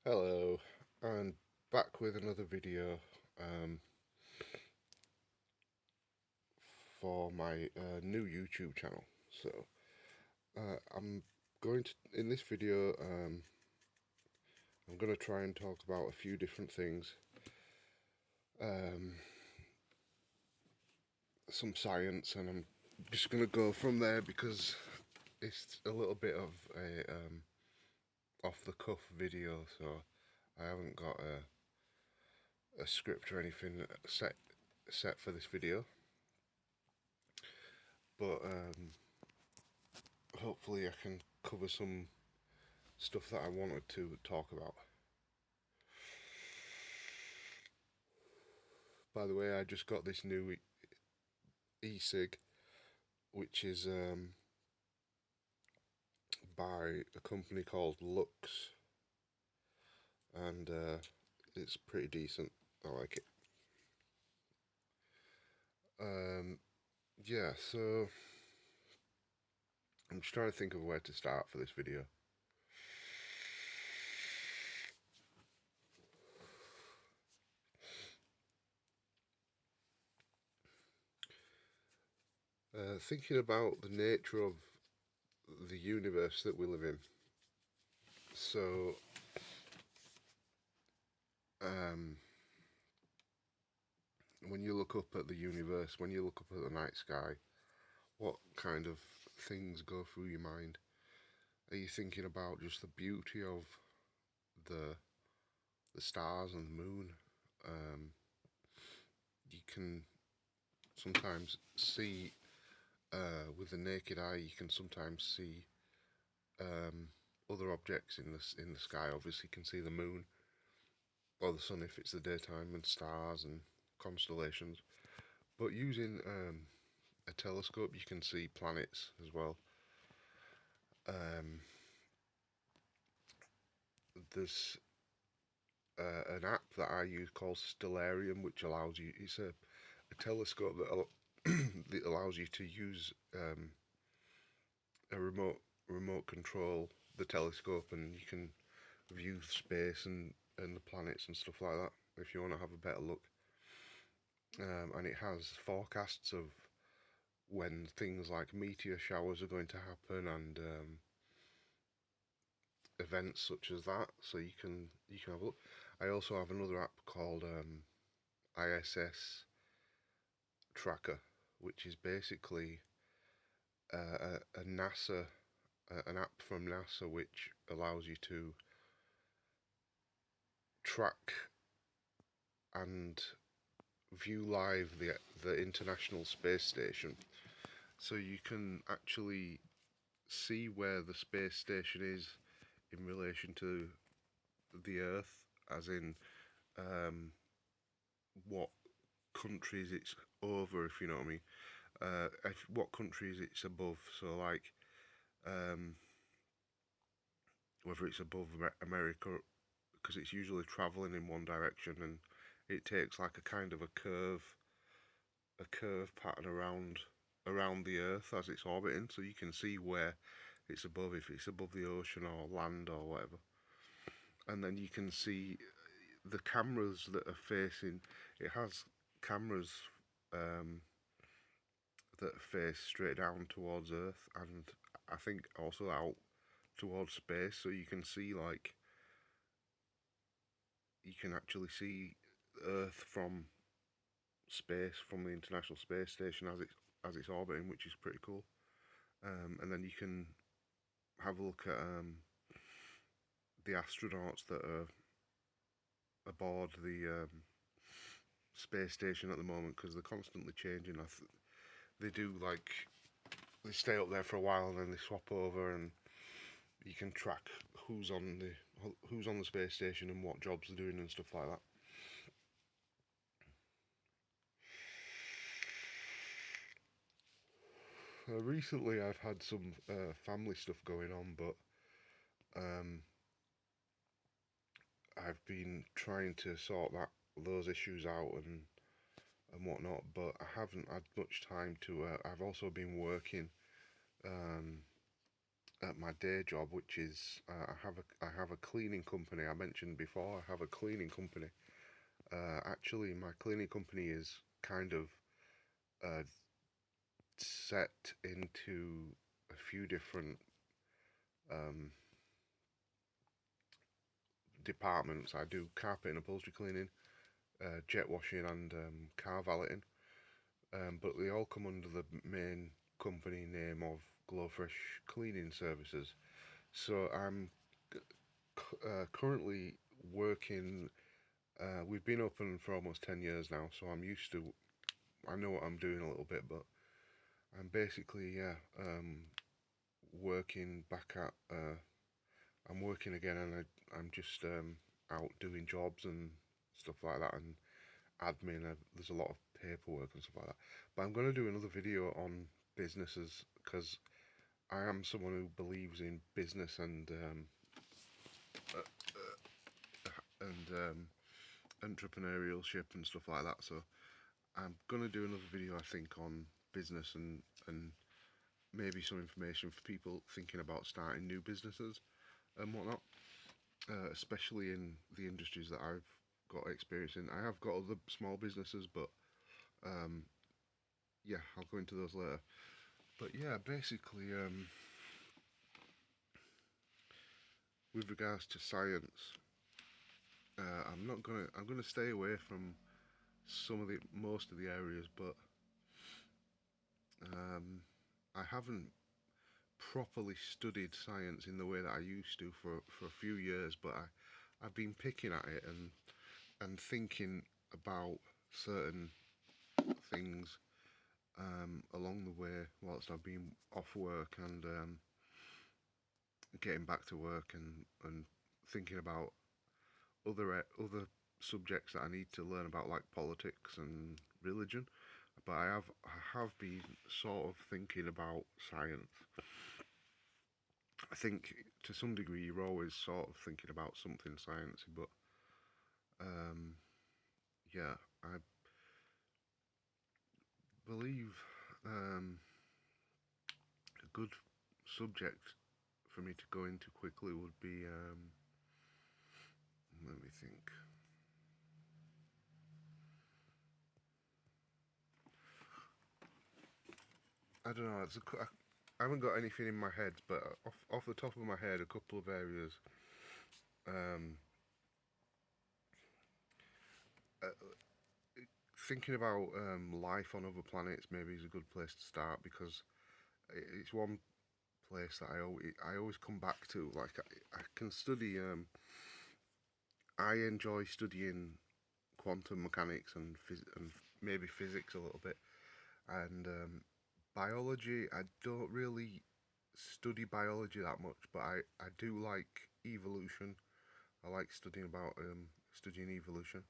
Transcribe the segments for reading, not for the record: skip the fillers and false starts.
Hello, and back with another video um, for my new YouTube channel. So, I'm going to, in this video, I'm going to try and talk about a few different things. Some science, and I'm just going to go from there because it's a little bit of a off the cuff video, so I haven't got a script or anything set for this video. But hopefully I can cover some stuff that I wanted to talk about. By the way, I just got this new e-cig, which is by a company called Lux, and it's pretty decent. I like it. Yeah, so I'm just trying to think of where to start for this video. Thinking about the nature of the universe that we live in. So, when you look up at the universe, when you look up at the night sky, what kind of things go through your mind? Are you thinking about just the beauty of the stars and the moon? You can sometimes see with the naked eye. You can sometimes see other objects in the sky. Obviously, you can see the moon or the sun if it's the daytime, and stars and constellations. But using a telescope, you can see planets as well. There's an app that I use called Stellarium, which allows you. It's a telescope that that allows you to use a remote control the telescope, and you can view space and the planets and stuff like that if you want to have a better look. And it has forecasts of when things like meteor showers are going to happen, and events such as that, so you can have a look. I also have another app called ISS Tracker, which is basically a NASA an app from NASA which allows you to track and view live the International Space Station, so you can actually see where the space station is in relation to the Earth, as in what countries it's over, if you know what I mean. What countries it's above. So like whether it's above America, because it's usually travelling in one direction, and it takes like a kind of a curve pattern around the Earth as it's orbiting, so you can see where it's above, if it's above the ocean or land or whatever. And then you can see the cameras that are facing. It has cameras that face straight down towards Earth, and I think also out towards space, so you can see, like, you can actually see Earth from space, from the International Space Station as it's orbiting, which is pretty cool. And then you can have a look at the astronauts that are aboard the space station at the moment, because they're constantly changing. They do, like, they stay up there for a while and then they swap over, and you can track who's on the space station and what jobs they're doing and stuff like that. Recently, I've had some family stuff going on, but I've been trying to sort those issues out and whatnot. But I haven't had much time to. I've also been working at my day job, which is I have a cleaning company. I mentioned before I have a cleaning company. Actually, my cleaning company is kind of uh, set into a few different um, departments. I do carpet and upholstery cleaning, jet washing, and car valeting. But they all come under the main company name of Glowfresh Cleaning Services. So I'm currently working. We've been open for almost 10 years now, so I'm used to. I know what I'm doing a little bit, but I'm basically working back at. I'm working again, and I'm just out doing jobs and stuff like that, and admin. There's a lot of paperwork and stuff like that. But I'm going to do another video on businesses because I am someone who believes in business and entrepreneurship and stuff like that. So I'm gonna do another video, I think, on business and maybe some information for people thinking about starting new businesses and whatnot, especially in the industries that I've got experience in. I have got other small businesses, but um, yeah, I'll go into those later. But yeah, basically, with regards to science, I'm gonna stay away from most of the areas, but I haven't properly studied science in the way that I used to for a few years, but I've been picking at it and thinking about certain things along the way whilst I've been off work and getting back to work and thinking about other subjects that I need to learn about, like politics and religion. But I have been sort of thinking about science. I think to some degree you're always sort of thinking about something sciencey, but um, yeah, I believe a good subject for me to go into quickly would be let me think. I don't know. I haven't got anything in my head, but off the top of my head, a couple of areas. Um, uh, Thinking about life on other planets maybe is a good place to start because it's one place that I always come back to. Like I can study. I enjoy studying quantum mechanics and maybe physics a little bit, and biology. I don't really study biology that much, but I do like evolution. I like studying evolution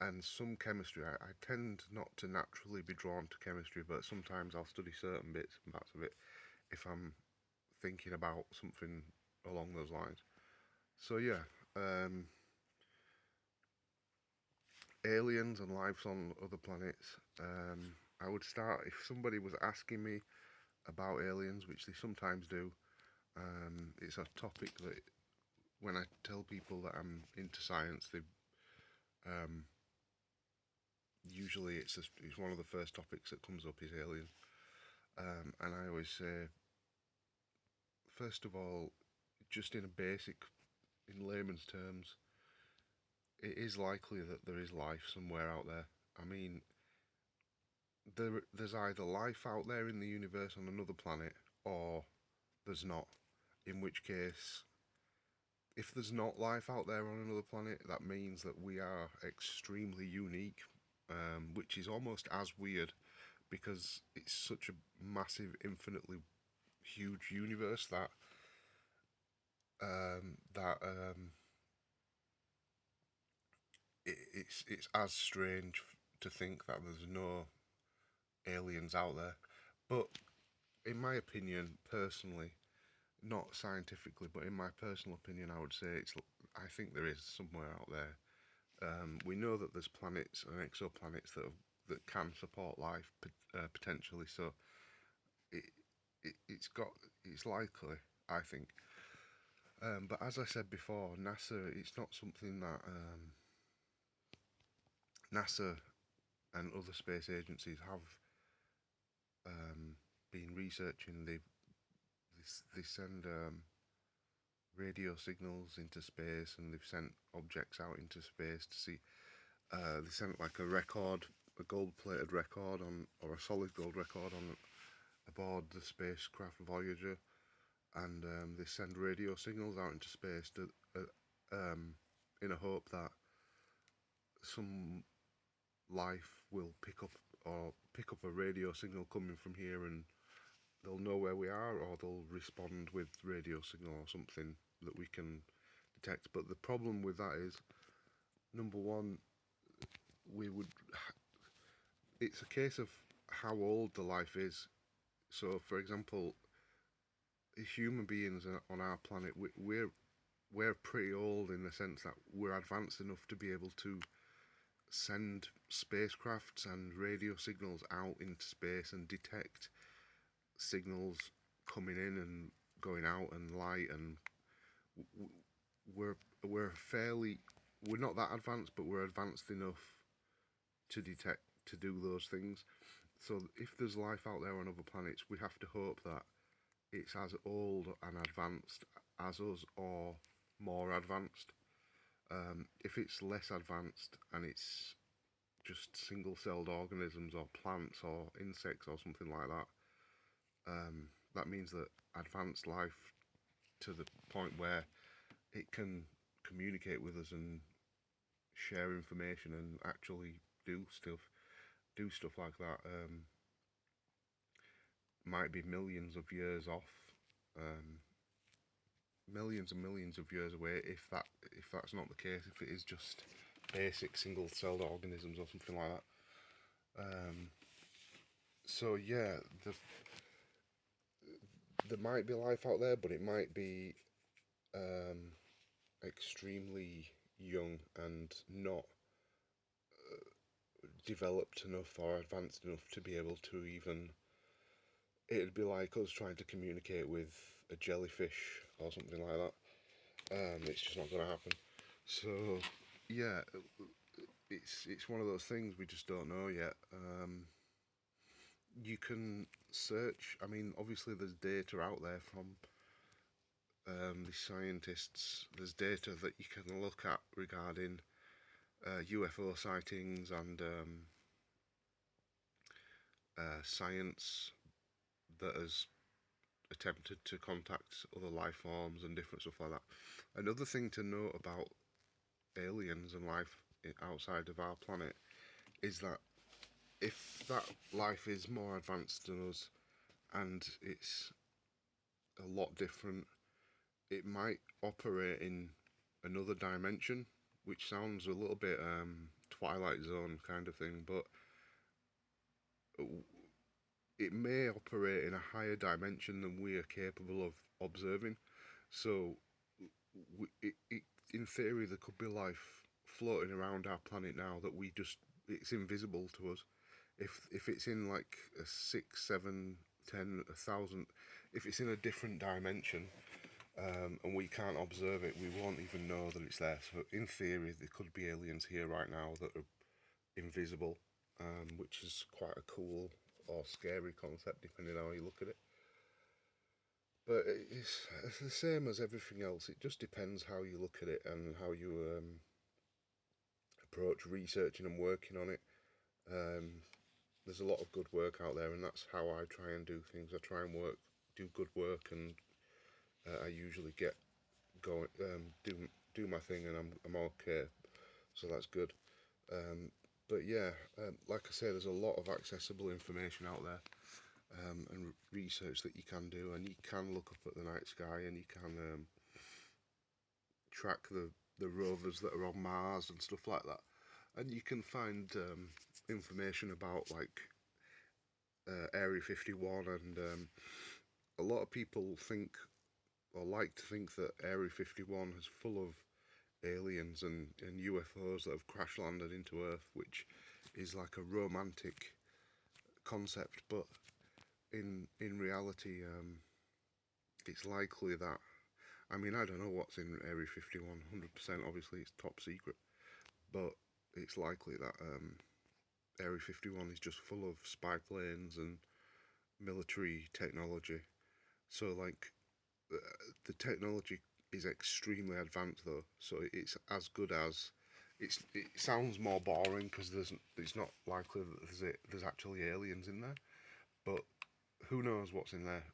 and some chemistry. I tend not to naturally be drawn to chemistry, but sometimes I'll study certain bits and parts of it if I'm thinking about something along those lines. So yeah, aliens and lives on other planets. I would start if somebody was asking me about aliens, which they sometimes do. It's a topic that when I tell people that I'm into science, they um, usually it's one of the first topics that comes up is aliens. And I always say, first of all, just in layman's terms, it is likely that there is life somewhere out there. I mean, there's either life out there in the universe on another planet, or there's not. In which case, if there's not life out there on another planet, that means that we are extremely unique, which is almost as weird because it's such a massive, infinitely huge universe that it's as strange to think that there's no aliens out there. But in my opinion, personally, not scientifically, but in my personal opinion, I would say I think there is somewhere out there. We know that there's planets and exoplanets that can support life potentially. So it it's likely. I think. But as I said before, NASA, it's not something that NASA and other space agencies have been researching. They send radio signals into space, and they've sent objects out into space to see. They sent like a record, a gold-plated record on, or a solid gold record on aboard the spacecraft Voyager, and they send radio signals out into space to, in a hope that some life will pick up a radio signal coming from here, and they'll know where we are, or they'll respond with radio signal or something that we can detect. But the problem with that is, number one, it's a case of how old the life is. So, for example, human beings on our planet, we're pretty old in the sense that we're advanced enough to be able to send spacecrafts and radio signals out into space and detect signals coming in and going out and light, and we're we're not that advanced, but we're advanced enough to do those things. So if there's life out there on other planets, we have to hope that it's as old and advanced as us, or more advanced. If it's less advanced and it's just single-celled organisms or plants or insects or something like that, that means that advanced life to the point where it can communicate with us and share information and actually do stuff like that, might be millions of years off, millions and millions of years away, if that's not the case, if it is just basic single-celled organisms or something like that. So yeah, there might be life out there, but it might be extremely young and not developed enough or advanced enough to be able to even. It'd be like us trying to communicate with a jellyfish or something like that. It's just not going to happen. So yeah, it's one of those things we just don't know yet. You can search. I mean, obviously there's data out there from the scientists. There's data that you can look at regarding UFO sightings and science that has attempted to contact other life forms and different stuff like that. Another thing to note about aliens and life outside of our planet is that if that life is more advanced than us and it's a lot different, it might operate in another dimension, which sounds a little bit Twilight Zone kind of thing, but it may operate in a higher dimension than we are capable of observing. So, in theory, there could be life floating around our planet now that it's invisible to us. If it's in like a 6, 7, 10, 1,000, if it's in a different dimension, and we can't observe it, we won't even know that it's there. So in theory, there could be aliens here right now that are invisible, which is quite a cool or scary concept depending on how you look at it. But it's the same as everything else. It just depends how you look at it and how you approach researching and working on it. There's a lot of good work out there, and that's how I try and do things. I try and do good work, and I usually get going, do my thing, and I'm okay. So that's good. But yeah, like I say, there's a lot of accessible information out there, and research that you can do, and you can look up at the night sky, and you can track the rovers that are on Mars and stuff like that, and you can find information about like Area 51, and a lot of people think or like to think that Area 51 is full of aliens and UFOs that have crash landed into Earth, which is like a romantic concept, but in reality, it's likely that, I mean, I don't know what's in Area 51 100%, obviously it's top secret, but it's likely that Area 51 is just full of spy planes and military technology. So, like, the technology is extremely advanced, though, so it's as good as. It sounds more boring because it's not likely that there's actually aliens in there, but who knows what's in there.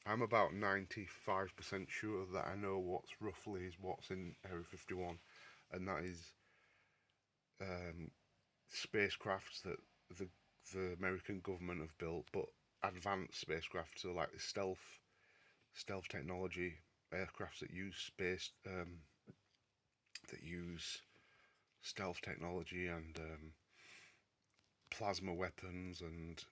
I'm about 95% sure that I know what's in Area 51, and that is um, spacecrafts that the the American government have built, but advanced spacecraft, so like stealth technology, aircrafts that use stealth technology and plasma weapons and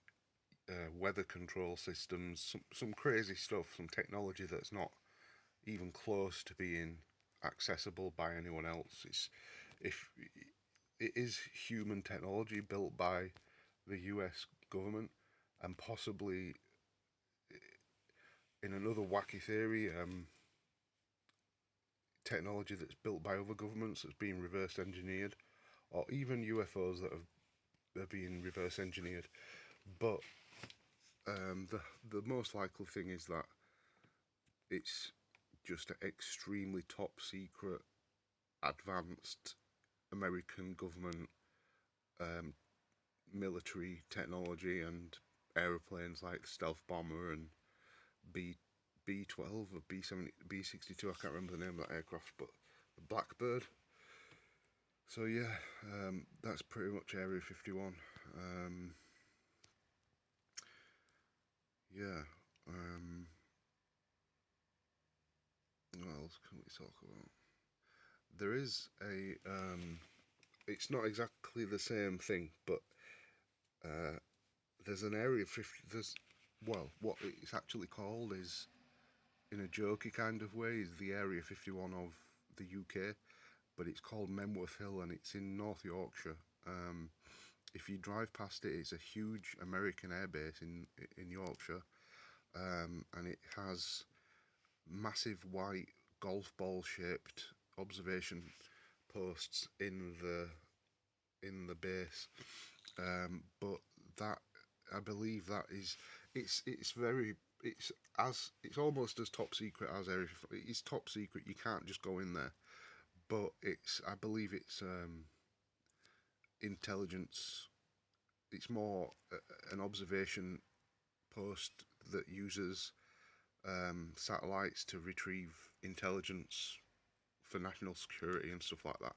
weather control systems, some crazy stuff, some technology that's not even close to being accessible by anyone else. If it is human technology built by the US government, and possibly in another wacky theory, technology that's built by other governments that's being reverse engineered, or even UFOs that are being reverse engineered. But the most likely thing is that it's just an extremely top secret, advanced American government military technology and aeroplanes like the stealth bomber and B B-12 or B-62. I can't remember the name of that aircraft, but the Blackbird. So yeah, that's pretty much Area 51. Yeah. What else can we talk about? There is a. It's not exactly the same thing, but uh, there's an Area 50. What it's actually called is, in a jokey kind of way, is the Area 51 of the UK, but it's called Memworth Hill and it's in North Yorkshire. If you drive past it, it's a huge American airbase in Yorkshire, and it has massive white golf ball shaped observation posts in the base. But that, I believe that is, it's very, it's almost as top secret as Area 51. It's top secret. You can't just go in there. But I believe it's intelligence. It's more an observation post that uses satellites to retrieve intelligence for national security and stuff like that.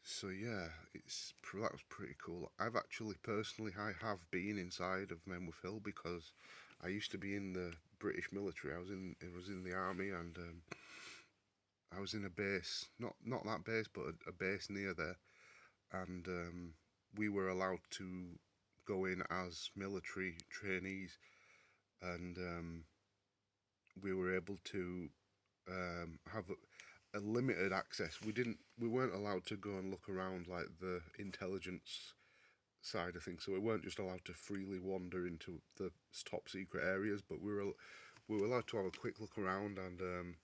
So yeah, that was pretty cool. I've actually personally, I have been inside of Menwith Hill because I used to be in the British military. I was in the army, and I was in a base, not that base, but a base near there, and we were allowed to go in as military trainees, and we were able to have a limited access. We weren't allowed to go and look around like the intelligence side of things, so we weren't just allowed to freely wander into the top secret areas, but we were allowed to have a quick look around, and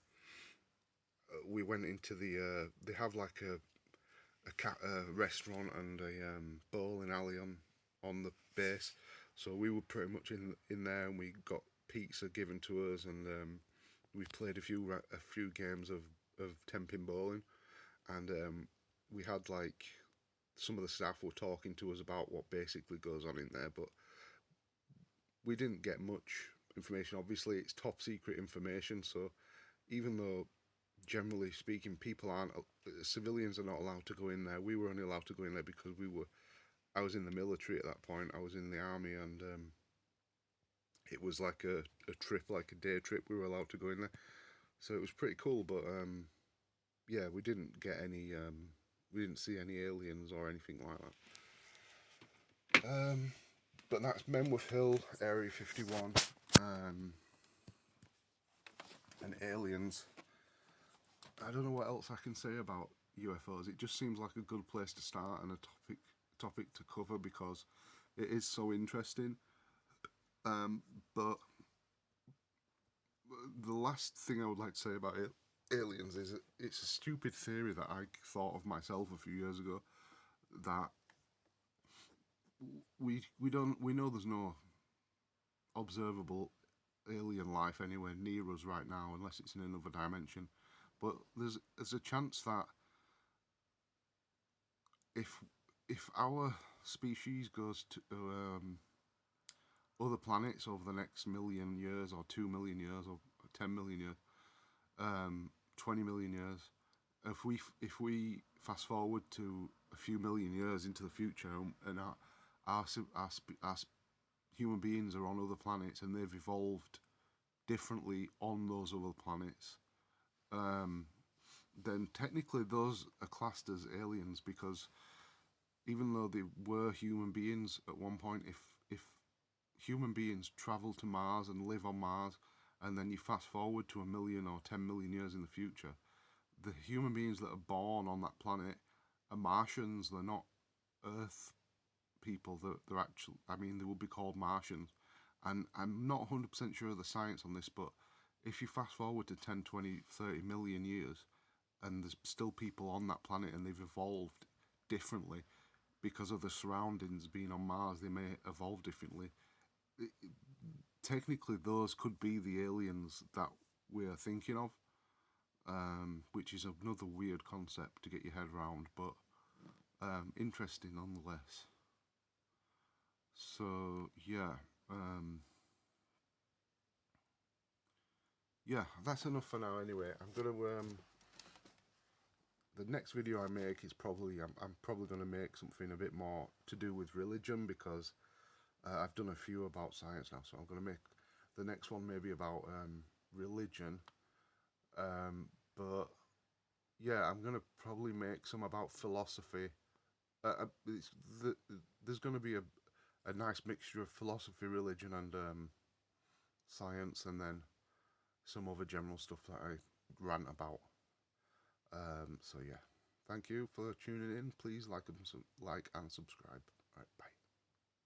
we went into they have like a restaurant and a bowling alley on the base, so we were pretty much in there, and we got pizza given to us, and we played a few games of 10-pin bowling, and we had like some of the staff were talking to us about what basically goes on in there, but we didn't get much information. Obviously, it's top secret information, so even though generally speaking, civilians are not allowed to go in there. We were only allowed to go in there because I was in the military at that point. I was in the army, and it was like a trip, like a day trip. We were allowed to go in there, so it was pretty cool. But yeah, we didn't get any. We didn't see any aliens or anything like that. But that's Menwith Hill, Area 51, and aliens. I don't know what else I can say about UFOs. It just seems like a good place to start and a topic to cover because it is so interesting. But the last thing I would like to say about aliens is it's a stupid theory that I thought of myself a few years ago, that we know there's no observable alien life anywhere near us right now, unless it's in another dimension. But there's a chance that if our species goes to other planets over the next million years, or 2 million years, or 10 million years, 20 million years, if we fast forward to a few million years into the future, and our human beings are on other planets and they've evolved differently on those other planets, then technically those are classed as aliens, because even though they were human beings at one point, if human beings travel to Mars and live on Mars, and then you fast forward to 1 million or 10 million years in the future, the human beings that are born on that planet are Martians. They're not Earth people. They're actually, I mean, they would be called Martians. And I'm not 100% sure of the science on this, but if you fast forward to 10, 20, 30 million years, and there's still people on that planet and they've evolved differently because of the surroundings being on Mars, they may evolve differently. Technically, those could be the aliens that we're thinking of, which is another weird concept to get your head around, but interesting nonetheless. So yeah, yeah, that's enough for now. Anyway, I'm gonna the next video I make is probably I'm probably gonna make something a bit more to do with religion, because I've done a few about science now, so I'm gonna make the next one maybe about religion. But yeah, I'm gonna probably make some about philosophy. There's gonna be a nice mixture of philosophy, religion, and science, and then some other general stuff that I rant about. So yeah, thank you for tuning in. Please like and subscribe. All right, bye.